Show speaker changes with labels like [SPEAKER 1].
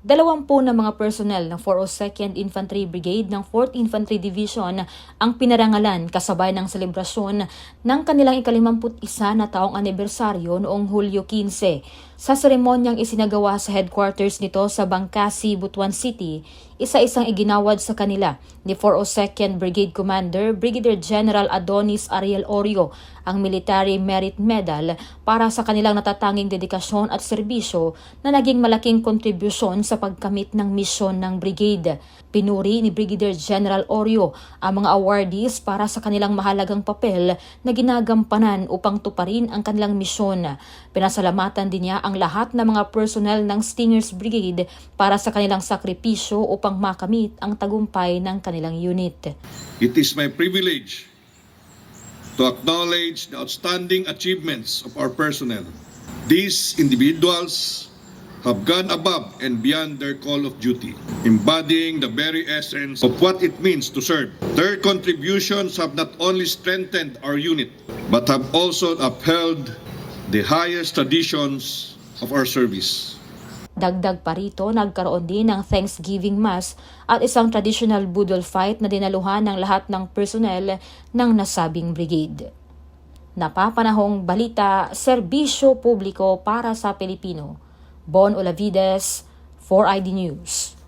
[SPEAKER 1] 20 na mga personnel ng 402nd Infantry Brigade ng 4th Infantry Division ang pinarangalan kasabay ng selebrasyon ng kanilang ika-51 na taong anibersaryo noong Hulyo 15. Sa seremonyang isinagawa sa headquarters nito sa Bangkasi, Butuan City, isa-isang iginawad sa kanila ni 402nd Brigade Commander Brigadier General Adonis Ariel Orio ang Military Merit Medal para sa kanilang natatanging dedikasyon at serbisyo na naging malaking kontribusyon sa pagkamit ng misyon ng brigade. Pinuri ni Brigadier General Orio ang mga awardees para sa kanilang mahalagang papel na ginagampanan upang tuparin ang kanilang misyon. Pinasalamatan din niya ang lahat ng mga personnel ng Stingers Brigade para sa kanilang sakripisyo upang makamit ang tagumpay ng kanilang unit.
[SPEAKER 2] It is my privilege to acknowledge the outstanding achievements of our personnel. These individuals have gone above and beyond their call of duty, embodying the very essence of what it means to serve. Their contributions have not only strengthened our unit, but have also upheld the highest traditions of our service.
[SPEAKER 1] Dagdag pa rito, nagkaroon din ng Thanksgiving Mass at isang traditional budol fight na dinaluhan ng lahat ng personnel ng nasabing brigade. Napapanahong balita, serbisyo publiko para sa Pilipino. Bon Olavides, 4ID News.